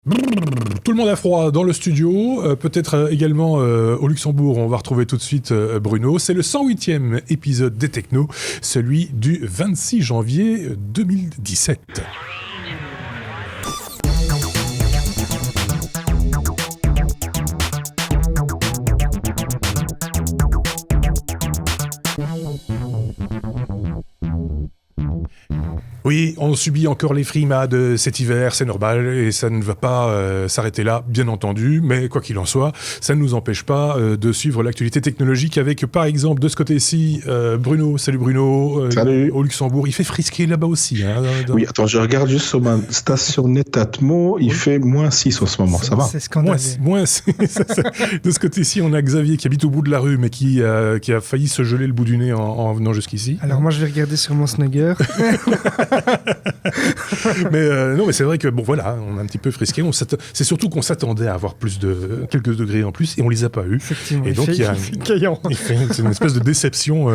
Tout le monde a froid dans le studio, peut-être également au Luxembourg, on va retrouver tout de suite Bruno. C'est le 108e épisode des Technos, celui du 26 janvier 2017. Oui, on subit encore les frimas cet hiver, c'est normal, et ça ne va pas s'arrêter là, bien entendu, mais quoi qu'il en soit, ça ne nous empêche pas de suivre l'actualité technologique avec, par exemple, de ce côté-ci, Bruno. Salut Bruno. Salut. Au Luxembourg, il fait frisquer là-bas aussi. Hein, Oui, attends, je regarde juste sur ma station Netatmo, il fait -6 en ce moment, ça va? C'est scandaleux. De ce côté-ci, on a Xavier qui habite au bout de la rue, mais qui a failli se geler le bout du nez en venant jusqu'ici. Alors moi, je vais regarder sur mon Snugger. mais c'est vrai que bon voilà, on a un petit peu frisqué. C'est surtout qu'on s'attendait à avoir quelques degrés en plus et on les a pas eu. Effectivement. Et donc il c'est une espèce de déception au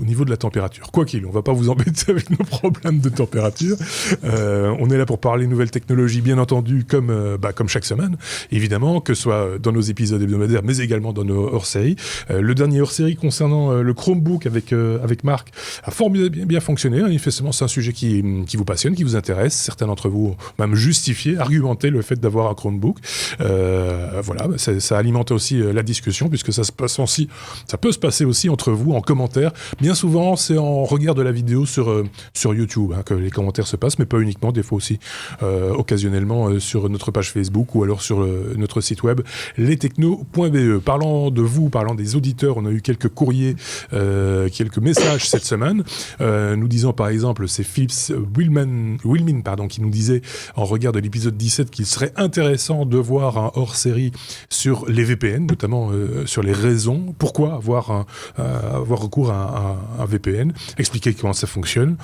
niveau de la température. Quoi qu'il, on va pas vous embêter avec nos problèmes de température. On est là pour parler nouvelles technologies, bien entendu, comme chaque semaine, évidemment, que ce soit dans nos épisodes hebdomadaires, mais également dans nos hors-séries. Le dernier hors-série concernant le Chromebook avec Marc a formidablement bien fonctionné. Manifestement, c'est un sujet qui vous passionne, qui vous intéresse. Certains d'entre vous ont même justifié, argumenté le fait d'avoir un Chromebook. Voilà, ça alimente aussi la discussion, puisque ça peut se passer aussi entre vous en commentaire. Bien souvent, c'est en regard de la vidéo sur YouTube que les commentaires se passent, mais pas uniquement, des fois aussi occasionnellement sur notre page Facebook ou alors sur notre site web lestechno.be. Parlant de vous, parlant des auditeurs, on a eu quelques courriers, quelques messages cette semaine. Nous disant par exemple, c'est Philips Willmin qui nous disait en regard de l'épisode 17 qu'il serait intéressant de voir un hors-série sur les VPN, notamment sur les raisons, pourquoi avoir recours à un VPN, expliquer comment ça fonctionne.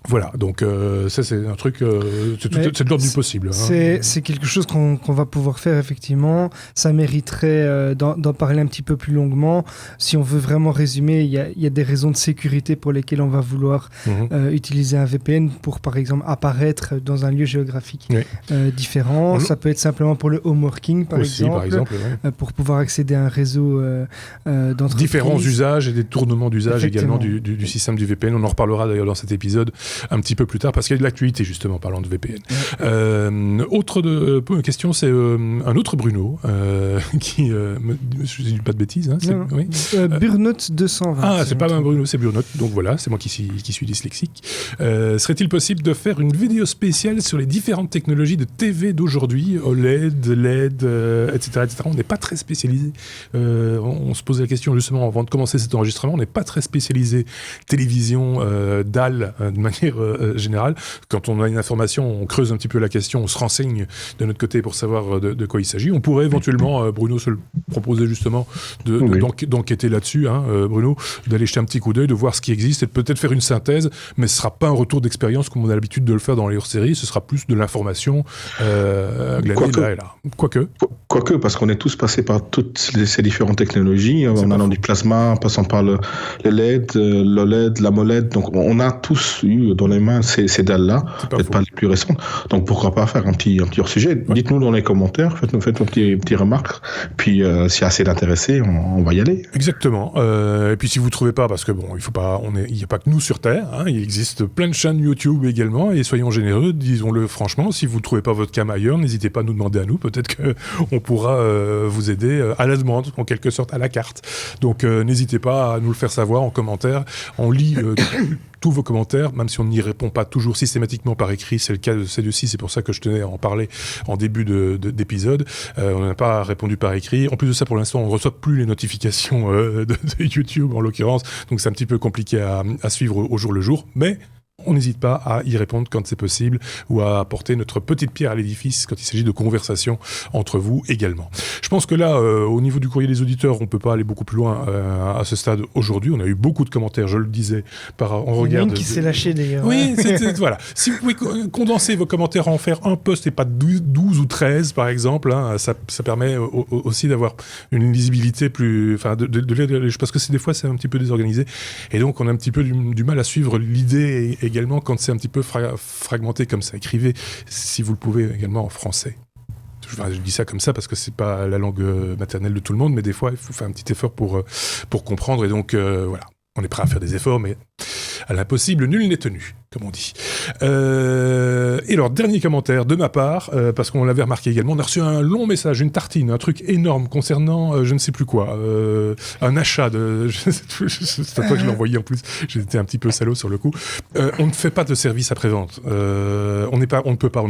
Voilà, donc ça c'est un truc, c'est de l'ordre du possible. C'est quelque chose qu'on va pouvoir faire effectivement. Ça mériterait d'en parler un petit peu plus longuement. Si on veut vraiment résumer, il y a des raisons de sécurité pour lesquelles on va vouloir utiliser un VPN pour par exemple apparaître dans un lieu géographique différent. Ça peut être simplement pour le home working par exemple pour pouvoir accéder à un réseau d'entreprises. Différents usages et des tournements d'usage également du système du VPN. On en reparlera d'ailleurs dans cet épisode un petit peu plus tard, parce qu'il y a de l'actualité justement parlant de VPN. Autre question, c'est un autre Bruno qui je dis pas de bêtises, hein, Burnout 220. Ah, c'est pas un Bruno, c'est Burnout. Donc voilà, c'est moi qui suis dyslexique. Serait-il possible de faire une vidéo spéciale sur les différentes technologies de TV d'aujourd'hui, OLED, LED, etc. On n'est pas très spécialisé. On se posait la question justement avant de commencer cet enregistrement. On n'est pas très spécialisé télévision, dalle, de manière générale. Quand on a une information, on creuse un petit peu la question, on se renseigne de notre côté pour savoir de quoi il s'agit. On pourrait éventuellement, Bruno se le proposait justement d'enquêter là-dessus, Bruno, d'aller jeter un petit coup d'œil, de voir ce qui existe et de peut-être faire une synthèse, mais ce ne sera pas un retour d'expérience comme on a l'habitude de le faire dans les hors-séries, ce sera plus de l'information glanée là et là. Quoique, parce qu'on est tous passés par toutes ces différentes technologies, en allant du plasma, en passant par le LED, l'OLED, l'AMOLED, donc on a tous eu dans les mains ces dalles-là, peut-être pas les plus récentes. Donc pourquoi pas faire un petit hors-sujet. Dites-nous dans les commentaires, faites-nous petites remarques, puis s'il y a assez d'intéressés, on va y aller. Exactement. Et puis si vous ne trouvez pas, parce que bon, il n'y a pas que nous sur Terre, il existe plein de chaînes YouTube également, et soyons généreux, disons-le franchement, si vous ne trouvez pas votre cam ailleurs, n'hésitez pas à nous demander à nous, peut-être qu'on pourra vous aider à la demande, en quelque sorte à la carte. Donc n'hésitez pas à nous le faire savoir en commentaire. On lit tous vos commentaires, même si on n'y répond pas toujours systématiquement par écrit, c'est le cas de celle-ci, c'est pour ça que je tenais à en parler en début d'épisode. On n'a pas répondu par écrit. En plus de ça, pour l'instant, on ne reçoit plus les notifications de YouTube, en l'occurrence, donc c'est un petit peu compliqué à suivre au jour le jour, mais on n'hésite pas à y répondre quand c'est possible ou à apporter notre petite pierre à l'édifice quand il s'agit de conversations entre vous également. Je pense que là, au niveau du courrier des auditeurs, on ne peut pas aller beaucoup plus loin à ce stade aujourd'hui. On a eu beaucoup de commentaires, je le disais, en regard qui s'est lâché d'ailleurs. Oui, voilà. Si vous pouvez condenser vos commentaires, en faire un post et pas 12 ou 13 par exemple, ça permet aussi d'avoir une lisibilité plus... Enfin, parce que des fois c'est un petit peu désorganisé et donc on a un petit peu du mal à suivre l'idée également également quand c'est un petit peu fragmenté comme ça. Écrivez, si vous le pouvez, également en français. Je dis ça comme ça parce que c'est pas la langue maternelle de tout le monde, mais des fois, il faut faire un petit effort pour comprendre. Et donc, voilà, on est prêt à faire des efforts, mais à l'impossible, nul n'est tenu, comme on dit. Et alors, dernier commentaire de ma part, parce qu'on l'avait remarqué également, on a reçu un long message, une tartine, un truc énorme concernant je ne sais plus quoi, un achat de... c'est à toi que je l'ai envoyé en plus, j'étais un petit peu salaud sur le coup. On ne fait pas de service après-vente. On n'est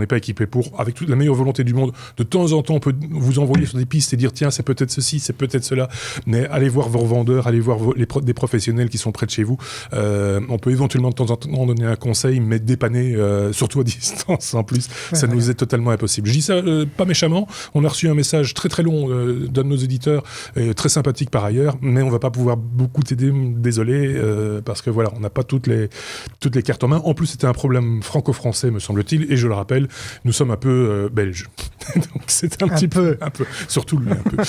pas équipé pour, avec toute la meilleure volonté du monde. De temps en temps, on peut vous envoyer sur des pistes et dire, tiens, c'est peut-être ceci, c'est peut-être cela, mais allez voir vos revendeurs, allez voir des professionnels qui sont près de chez vous. On peut éventuellement de temps en temps donner un conseil, mais dépanner, surtout à distance en plus, ça nous est totalement impossible. Je dis ça pas méchamment, on a reçu un message très très long d'un de nos éditeurs, très sympathique par ailleurs, mais on va pas pouvoir beaucoup t'aider, désolé, parce que voilà, on n'a pas toutes les cartes en main. En plus, c'était un problème franco-français, me semble-t-il, et je le rappelle, nous sommes un peu belges. Donc c'est un petit peu, surtout lui, un peu.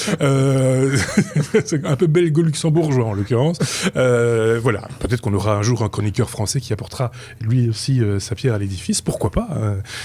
C'est un peu belgo-luxembourgeois en l'occurrence. Voilà, peut-être qu'on aura un jour un chroniqueur français qui apportera lui aussi sa pierre à l'édifice. Pourquoi pas,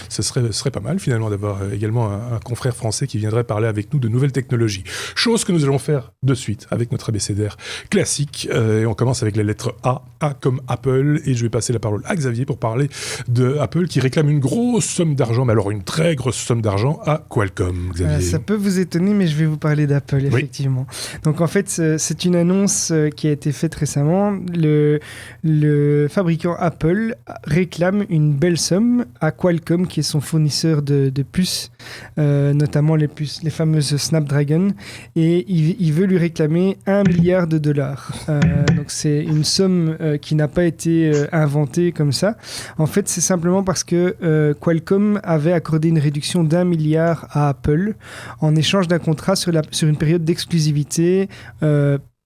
ce serait pas mal finalement d'avoir également un confrère français qui viendrait parler avec nous de nouvelles technologies. Chose que nous allons faire de suite avec notre abécédaire classique. Et on commence avec la lettre A. A comme Apple. Et je vais passer la parole à Xavier pour parler de Apple qui réclame une grosse somme d'argent, mais alors une très grosse somme d'argent à Qualcomm. Xavier. Ça peut vous étonner, mais je vais vous parler d'Apple, effectivement. Oui. Donc en fait, c'est une annonce qui a été faite récemment. Le fabricant Apple réclame une belle somme à Qualcomm, qui est son fournisseur de puces, notamment les fameuses Snapdragon, et il veut lui réclamer $1 milliard. Donc c'est une somme qui n'a pas été inventée comme ça. En fait, c'est simplement parce que Qualcomm avait accordé une réduction d'1 milliard à Apple en échange d'un contrat sur une période d'exclusivité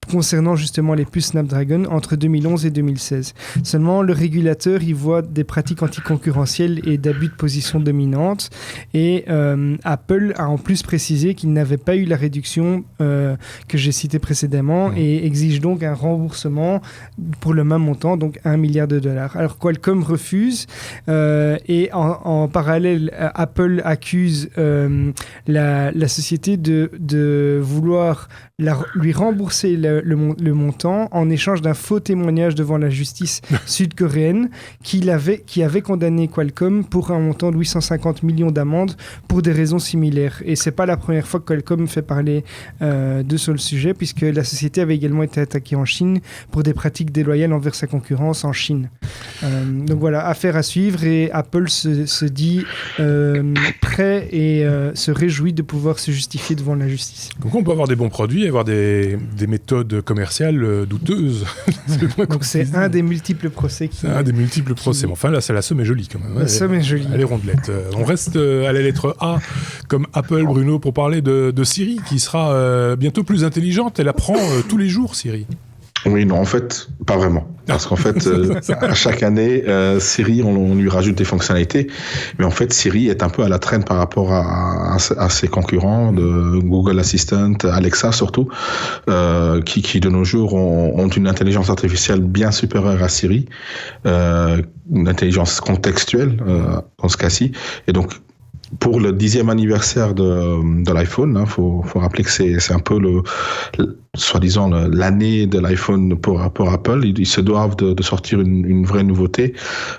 concernant justement les puces Snapdragon entre 2011 et 2016. Seulement, le régulateur y voit des pratiques anticoncurrentielles et d'abus de position dominante, et Apple a en plus précisé qu'il n'avait pas eu la réduction que j'ai citée précédemment et exige donc un remboursement pour le même montant, donc $1 milliard. Alors Qualcomm refuse et en parallèle, Apple accuse la société de vouloir lui rembourser le montant en échange d'un faux témoignage devant la justice sud-coréenne qui avait condamné Qualcomm pour un montant de 850 millions d'amendes pour des raisons similaires. Et c'est pas la première fois que Qualcomm fait parler sur le sujet, puisque la société avait également été attaquée en Chine pour des pratiques déloyales envers sa concurrence en Chine. Donc voilà, affaire à suivre, et Apple se dit prêt et se réjouit de pouvoir se justifier devant la justice. Donc on peut avoir des bons produits, avoir des méthodes commerciales douteuses. Donc c'est un des multiples procès un des multiples procès. Mais enfin là, la somme est jolie quand même. La somme est jolie. Elle est rondelette. On reste à la lettre A comme Apple, Bruno, pour parler de Siri, qui sera bientôt plus intelligente. Elle apprend tous les jours, Siri. Oui, non, en fait, pas vraiment. Parce qu'en fait, à chaque année, Siri, on lui rajoute des fonctionnalités. Mais en fait, Siri est un peu à la traîne par rapport à ses concurrents, de Google Assistant, Alexa surtout, qui de nos jours ont une intelligence artificielle bien supérieure à Siri, une intelligence contextuelle dans ce cas-ci. Et donc, pour le 10e anniversaire de l'iPhone, faut rappeler que c'est un peu soi-disant l'année de l'iPhone pour Apple. Ils se doivent de sortir une vraie nouveauté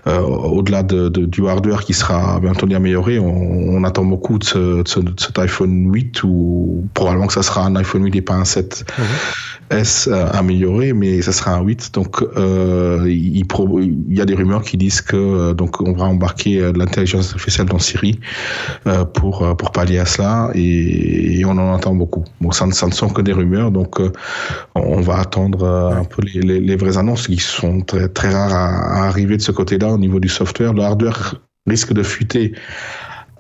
au-delà du hardware qui sera bientôt amélioré. On attend beaucoup de cet iPhone 8, ou probablement que ça sera un iPhone 8 et pas un 7S amélioré, mais ça sera un 8. Donc il y a des rumeurs qui disent que donc on va embarquer de l'intelligence artificielle dans Siri pour pallier à cela, et on en entend beaucoup. Bon, ça ne sont que des rumeurs, donc on va attendre un peu les vraies annonces qui sont très, très rares à arriver de ce côté-là au niveau du software. Le hardware risque de fuiter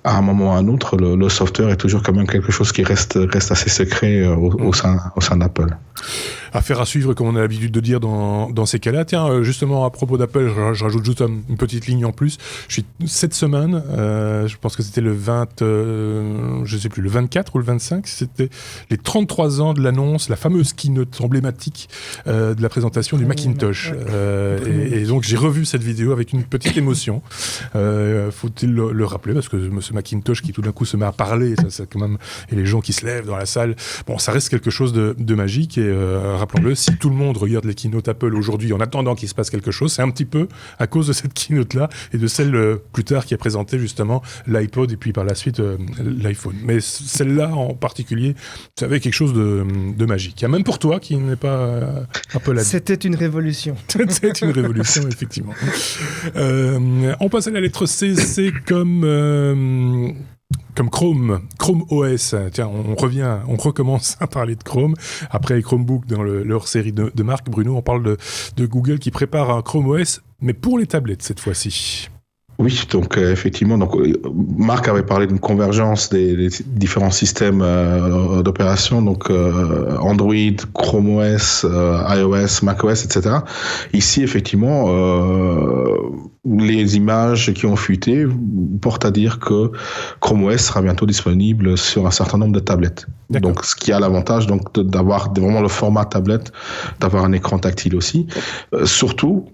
à un moment ou à un autre. Le software est toujours quand même quelque chose qui reste assez secret au sein d'Apple. Affaire à suivre, comme on a l'habitude de dire dans ces cas-là. Tiens, justement, à propos d'Apple, je rajoute juste une petite ligne en plus. Cette semaine, je pense que c'était le 24 ou le 25, c'était les 33 ans de l'annonce, la fameuse keynote emblématique de la présentation du Macintosh. Et donc, j'ai revu cette vidéo avec une petite émotion. Faut-il le rappeler, parce que ce Macintosh qui tout d'un coup se met à parler, ça quand même, et les gens qui se lèvent dans la salle, bon, ça reste quelque chose de magique. Et rappelons-le, si tout le monde regarde les keynotes Apple aujourd'hui en attendant qu'il se passe quelque chose, c'est un petit peu à cause de cette keynote-là et de celle plus tard qui a présenté justement l'iPod et puis par la suite l'iPhone. Mais celle-là en particulier, ça avait quelque chose de magique. Il y a même pour toi qui n'est pas Apple. C'était une révolution. C'était une révolution, effectivement. On passe à la lettre C, c'est comme Chrome OS. Tiens, on recommence à parler de Chrome. Après les Chromebooks dans leur série de marques, Bruno, on parle de Google qui prépare un Chrome OS, mais pour les tablettes cette fois-ci. Oui, donc effectivement, Marc avait parlé d'une convergence des différents systèmes d'opération, donc Android, Chrome OS, iOS, macOS, etc. Ici, effectivement, les images qui ont fuité portent à dire que Chrome OS sera bientôt disponible sur un certain nombre de tablettes. D'accord. Donc, ce qui a l'avantage d'avoir vraiment le format tablette, d'avoir un écran tactile aussi, surtout.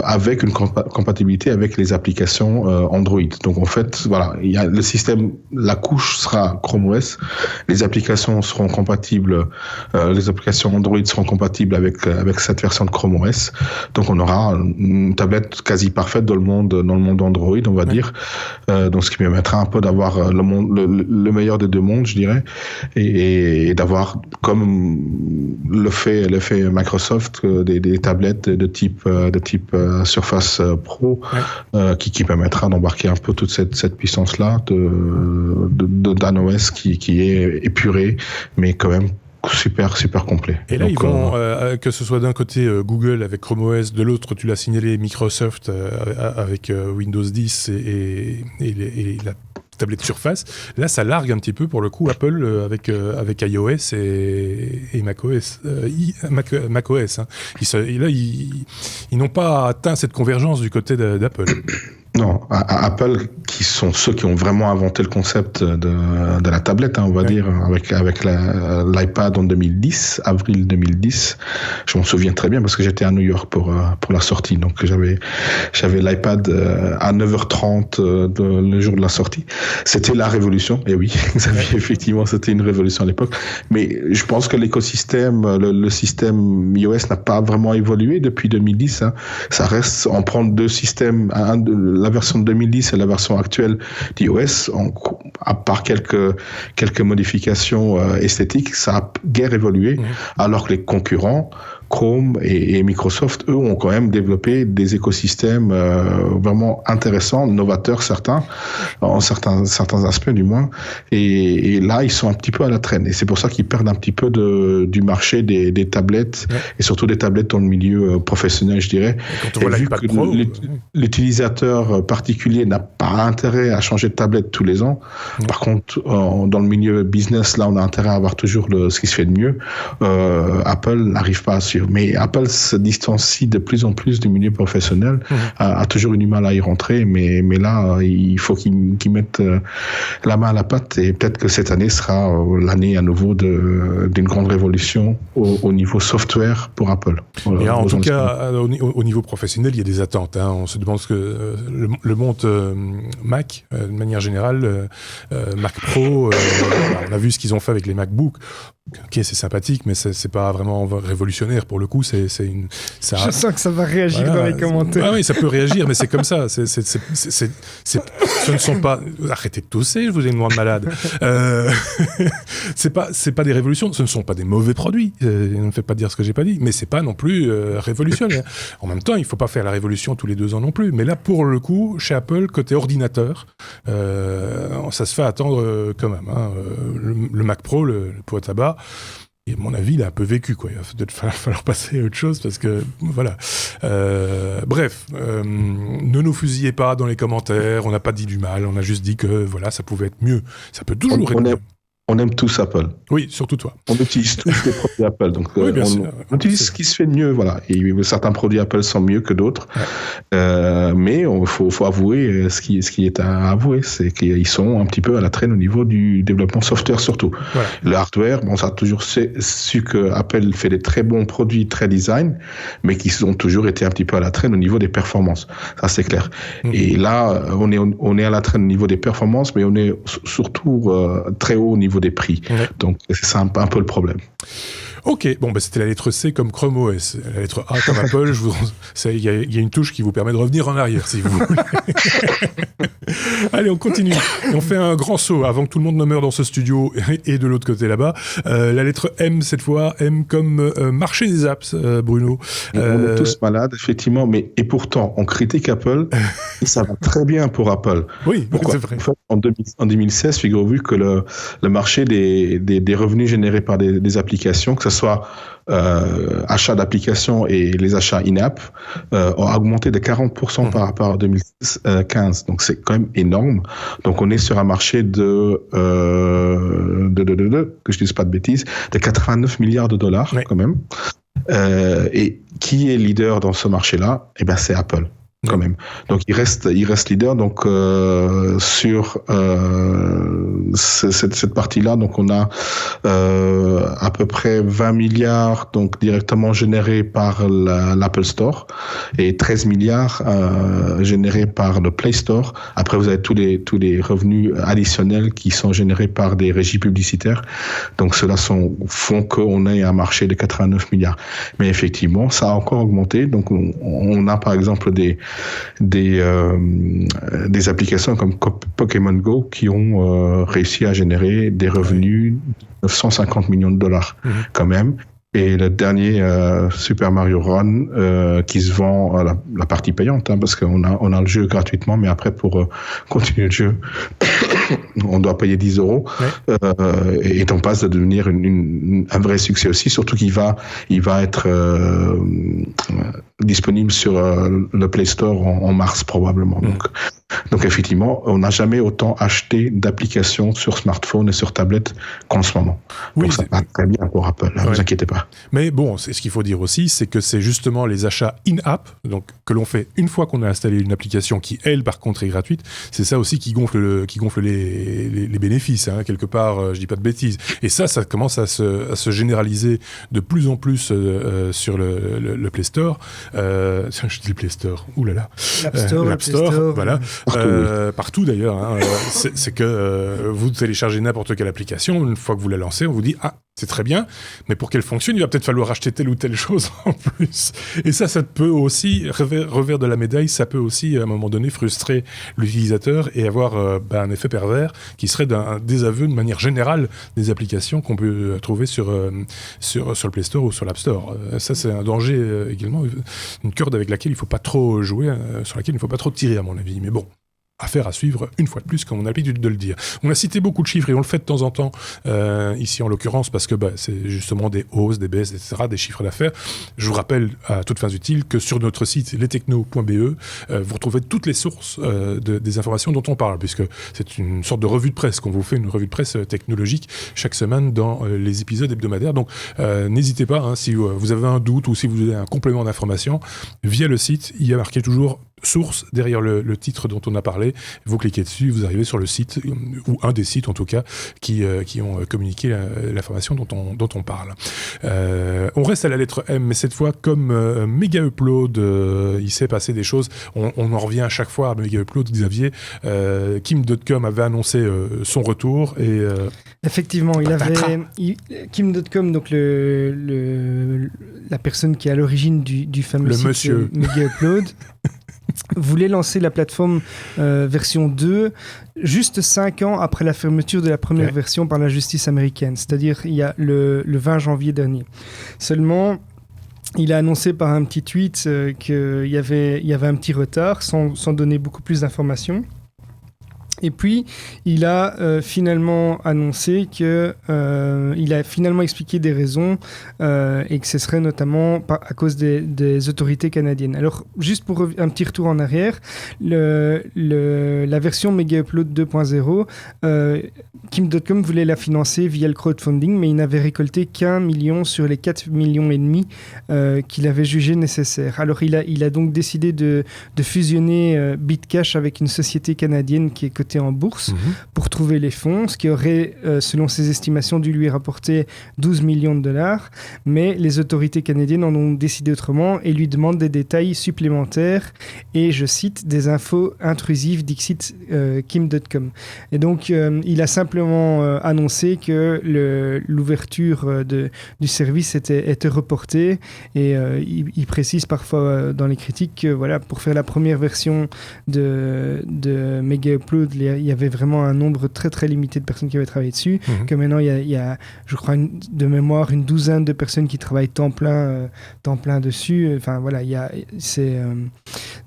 Avec une compatibilité avec les applications Android. Donc en fait, voilà, il y a le système, la couche sera Chrome OS, les applications seront compatibles, les applications Android seront compatibles avec cette version de Chrome OS. Donc on aura une tablette quasi parfaite dans le monde Android, on va dire. Donc ce qui permettra un peu d'avoir le meilleur des deux mondes, je dirais, et d'avoir comme le fait Microsoft des tablettes de type Surface Pro, qui permettra d'embarquer un peu toute cette puissance-là d'un OS qui est épuré, mais quand même super complet. Et là, donc, ils vont, que ce soit d'un côté Google avec Chrome OS, de l'autre, tu l'as signalé, Microsoft avec Windows 10 et la tablette Surface. Là, ça largue un petit peu, pour le coup, Apple avec iOS et macOS. macOS, hein. Ils n'ont pas atteint cette convergence du côté d'Apple. Non, Apple, qui sont ceux qui ont vraiment inventé le concept de la tablette, on va dire, avec l'iPad en 2010, avril 2010. Je m'en souviens très bien parce que j'étais à New York pour la sortie. Donc j'avais l'iPad à 9h30 le jour de la sortie. C'était la révolution. Et oui, effectivement, c'était une révolution à l'époque. Mais je pense que l'écosystème, le système iOS n'a pas vraiment évolué depuis 2010. Hein. Ça reste, on prend deux systèmes, la version de 2010 et la version actuelle d'iOS, à part quelques modifications esthétiques, ça a guère évolué, alors que les concurrents, Chrome et Microsoft, eux, ont quand même développé des écosystèmes vraiment intéressants, novateurs certains aspects du moins, et là, ils sont un petit peu à la traîne, et c'est pour ça qu'ils perdent un petit peu du marché des tablettes, et surtout des tablettes dans le milieu professionnel, je dirais. Et vu que l'utilisateur particulier n'a pas intérêt à changer de tablette tous les ans, par contre, dans le milieu business, là, on a intérêt à avoir toujours ce qui se fait de mieux. Apple n'arrive pas à suivre. Mais Apple se distancie de plus en plus du milieu professionnel, a toujours eu du mal à y rentrer, mais là, il faut qu'ils mettent la main à la pâte, et peut-être que cette année sera l'année à nouveau d'une grande révolution au niveau software pour Apple. Et en tout cas, au niveau professionnel, il y a des attentes. Hein. On se demande ce que le monde Mac, de manière générale, Mac Pro, on a vu ce qu'ils ont fait avec les MacBooks. Ok, c'est sympathique, mais c'est pas vraiment révolutionnaire pour le coup. Je sens que ça va réagir dans les commentaires. Ah oui, ça peut réagir, mais c'est comme ça. Ce ne sont pas. Arrêtez de tousser, je vous ai une grande malade. C'est pas des révolutions. Ce ne sont pas des mauvais produits. Ne me faites pas dire ce que j'ai pas dit, mais c'est pas non plus révolutionnaire. En même temps, il faut pas faire la révolution tous les 2 ans non plus. Mais là, pour le coup, chez Apple, côté ordinateur, ça se fait attendre quand même. Hein. Le Mac Pro, le pot à tabac. Et à mon avis, il a un peu vécu, quoi. Il va peut-être falloir passer à autre chose parce que, voilà. Bref, ne nous fusillez pas dans les commentaires. On n'a pas dit du mal. On a juste dit que, voilà, ça pouvait être mieux. Ça peut toujours être mieux. on aime tous Apple. Oui, surtout toi. On utilise tous les produits Apple. Donc, oui, on utilise ce qui se fait de mieux. Voilà. Et certains produits Apple sont mieux que d'autres. Ouais. Mais il faut avouer ce qui est à avouer. C'est qu'ils sont un petit peu à la traîne au niveau du développement software, surtout. Ouais. Le hardware, ça a toujours su que Apple fait des très bons produits, très design, mais qui ont toujours été un petit peu à la traîne au niveau des performances. Ça, c'est clair. Et là, on est à la traîne au niveau des performances, mais on est surtout très haut au niveau des prix. Ouais. Donc, c'est ça un peu le problème. Ok, c'était la lettre C comme Chrome OS. La lettre A comme Apple, il y a une touche qui vous permet de revenir en arrière, si vous voulez. Allez, on continue. Et on fait un grand saut avant que tout le monde ne meure dans ce studio et de l'autre côté là-bas. La lettre M, cette fois, M comme marché des apps, Bruno. On est tous malades, effectivement, et pourtant, on critique Apple et ça va très bien pour Apple. Oui, c'est vrai. En fait, en 2016, figurez-vous que le marché des revenus générés par des applications, que ce soit achats d'applications et les achats in-app, ont augmenté de 40% par rapport à 2015. Donc, c'est quand même énorme. Donc, on est sur un marché que je dise pas de bêtises, de 89 milliards de dollars, quand même. Et qui est leader dans ce marché-là? C'est Apple. Quand même. Donc il reste leader. Donc sur cette partie-là, donc on a à peu près 20 milliards donc directement générés par l'Apple Store et 13 milliards générés par le Play Store. Après vous avez tous les revenus additionnels qui sont générés par des régies publicitaires. Donc ceux-là font qu'on ait un marché de 89 milliards. Mais effectivement, ça a encore augmenté. Donc on a par exemple des applications comme Pokémon Go qui ont réussi à générer des revenus de 950 millions de dollars quand même. Et le dernier Super Mario Run qui se vend à la partie payante, parce qu'on a le jeu gratuitement, mais après pour continuer le jeu, on doit payer 10 €. Et on passe de devenir un vrai succès aussi, surtout qu'il va être disponible sur le Play Store en mars probablement. Donc effectivement, on n'a jamais autant acheté d'applications sur smartphone et sur tablette qu'en ce moment. Oui, donc ça va très bien pour Apple, ne vous inquiétez pas. Mais bon, ce qu'il faut dire aussi, c'est que c'est justement les achats in-app, donc que l'on fait une fois qu'on a installé une application qui, elle, par contre, est gratuite. C'est ça aussi qui gonfle les bénéfices, quelque part, je dis pas de bêtises. Et ça commence à se généraliser de plus en plus sur le Play Store. Je dis le Play Store, oulala. L'App Store, voilà. Partout d'ailleurs. C'est que vous téléchargez n'importe quelle application, une fois que vous la lancez, on vous dit c'est très bien, mais pour qu'elle fonctionne, il va peut-être falloir acheter telle ou telle chose en plus. Et ça peut aussi, revers de la médaille, ça peut aussi à un moment donné frustrer l'utilisateur et avoir un effet pervers qui serait d'un désaveu de manière générale des applications qu'on peut trouver sur le Play Store ou sur l'App Store. Ça, c'est un danger également, une corde avec laquelle il ne faut pas trop jouer, sur laquelle il ne faut pas trop tirer à mon avis. Mais bon. Affaire à suivre une fois de plus, comme on a l'habitude de le dire. On a cité beaucoup de chiffres et on le fait de temps en temps, ici en l'occurrence, parce que c'est justement des hausses, des baisses, etc., des chiffres d'affaires. Je vous rappelle à toutes fins utiles que sur notre site lestechno.be, vous retrouvez toutes les sources des informations dont on parle, puisque c'est une sorte de revue de presse qu'on vous fait, une revue de presse technologique chaque semaine dans les épisodes hebdomadaires. Donc n'hésitez pas, si vous avez un doute ou si vous avez un complément d'information, via le site, il y a marqué toujours source derrière le titre dont on a parlé. Vous cliquez dessus, vous arrivez sur le site, ou un des sites en tout cas, qui ont communiqué l'information dont on parle. On reste à la lettre M, mais cette fois, comme Mega Upload, il s'est passé des choses. On en revient à chaque fois à Mega Upload, Xavier. Kim.com avait annoncé son retour. Et, effectivement, Kim.com, donc la personne qui est à l'origine du fameux le site monsieur. Mega Upload, voulait lancer la plateforme version 2 juste 5 ans après la fermeture de la première version par la justice américaine, c'est-à-dire il y a le 20 janvier dernier. Seulement, il a annoncé par un petit tweet qu'il y avait un petit retard sans donner beaucoup plus d'informations. Et puis, il a finalement annoncé que il a finalement expliqué des raisons et que ce serait notamment à cause des autorités canadiennes. Alors, juste pour un petit retour en arrière, la version Mega Upload 2.0, Kim.com voulait la financer via le crowdfunding, mais il n'avait récolté qu'1 million sur les 4,5 millions qu'il avait jugé nécessaires. Alors, il a donc décidé de fusionner Bitcash avec une société canadienne qui est cotée en bourse pour trouver les fonds, ce qui aurait, selon ses estimations, dû lui rapporter 12 millions de dollars. Mais les autorités canadiennes en ont décidé autrement et lui demandent des détails supplémentaires et, je cite, des infos intrusives, dixit Kim.com. Et donc, il a simplement annoncé que l'ouverture du service était reportée et il précise parfois dans les critiques que voilà, pour faire la première version de Mega Upload, il y avait vraiment un nombre très très limité de personnes qui avaient travaillé dessus, que maintenant il y a je crois de mémoire une douzaine de personnes qui travaillent temps plein dessus. Enfin voilà,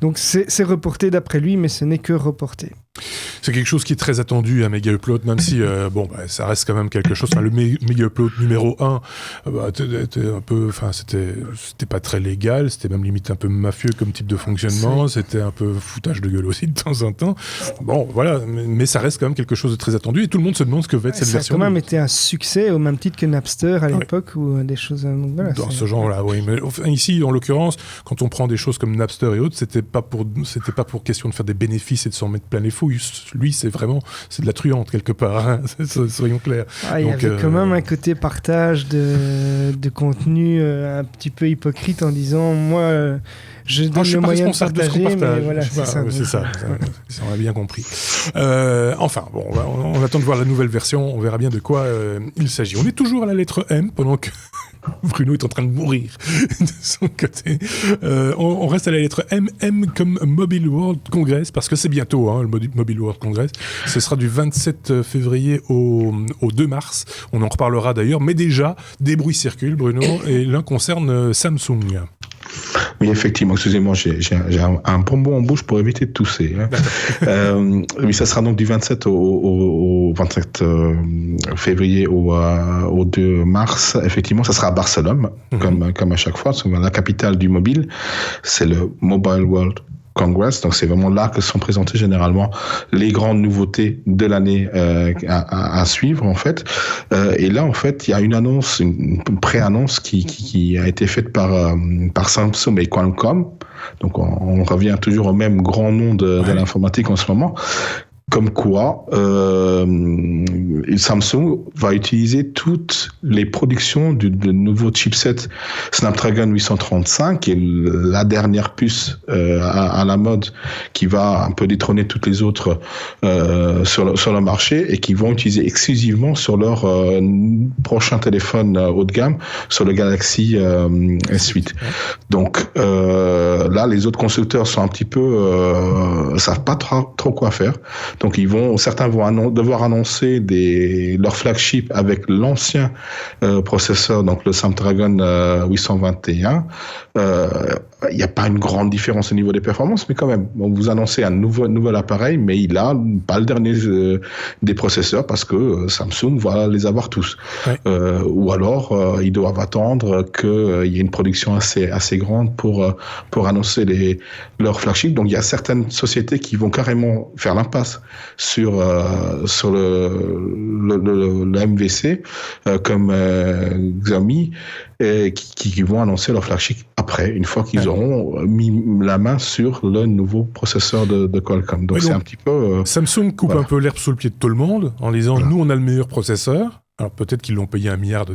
donc c'est reporté d'après lui, mais ce n'est que reporté. C'est quelque chose qui est très attendu à Mega Upload, même si ça reste quand même quelque chose. Enfin, le Mega Upload numéro 1 était un peu, c'était pas très légal, c'était même limite un peu mafieux comme type de fonctionnement, c'était un peu foutage de gueule aussi de temps en temps. Bon, voilà, mais ça reste quand même quelque chose de très attendu et tout le monde se demande ce que va être cette version. Ça a quand même été un succès au même titre que Napster à l'époque ou des choses. Donc voilà, dans ce genre-là, oui. Mais ici, en l'occurrence, quand on prend des choses comme Napster et autres, c'était pas pour question de faire des bénéfices et de s'en mettre plein les fouilles. Lui, c'est de la truande quelque part, hein. Soyons clairs. Il y avait quand même un côté partage de contenu un petit peu hypocrite en disant moi je donne le moyen de partager, mais voilà, c'est ça, on a bien compris. Enfin, bon, on attend de voir la nouvelle version, on verra bien de quoi il s'agit. On est toujours à la lettre M pendant que Bruno est en train de mourir de son côté. On reste à la lettre M. M comme Mobile World Congress, parce que c'est bientôt, hein, le Mobile World Congress. Ce sera du 27 février au 2 mars. On en reparlera d'ailleurs, mais déjà, des bruits circulent, Bruno, et l'un concerne Samsung. Oui, effectivement, excusez-moi, j'ai un bonbon en bouche pour éviter de tousser. Hein. Oui, ça sera donc du 27 au 27 février au 2 mars. Effectivement, ça sera à Barcelone, comme à chaque fois. C'est la capitale du mobile. C'est le Mobile World Congress, donc c'est vraiment là que sont présentées généralement les grandes nouveautés de l'année à suivre en fait. Et là en fait il y a une pré-annonce qui a été faite par Samsung et Qualcomm. Donc on revient toujours au même grand nom de l'informatique en ce moment. Comme quoi, Samsung va utiliser toutes les productions de nouveaux chipsets Snapdragon 835, qui est la dernière puce à la mode, qui va un peu détrôner toutes les autres sur le marché et qui vont utiliser exclusivement sur leur prochain téléphone haut de gamme, sur le Galaxy S8. Donc là, les autres constructeurs sont un petit peu savent pas trop quoi faire. Donc certains vont devoir annoncer leur flagship avec l'ancien processeur, donc le Snapdragon 821. Il n'y a pas une grande différence au niveau des performances, mais quand même, on vous annonce un nouvel appareil, mais il a pas le dernier des processeurs parce que Samsung va les avoir tous. Ouais. Ou alors ils doivent attendre qu'il y ait une production assez grande pour annoncer leurs flagships. Donc il y a certaines sociétés qui vont carrément faire l'impasse sur le MVC comme Xiaomi qui vont annoncer leur flagship après, une fois qu'ils auront mis la main sur le nouveau processeur de Qualcomm. Donc c'est un petit peu... Samsung coupe un peu l'herbe sous le pied de tout le monde en disant nous on a le meilleur processeur. Alors peut-être qu'ils l'ont payé $1 milliard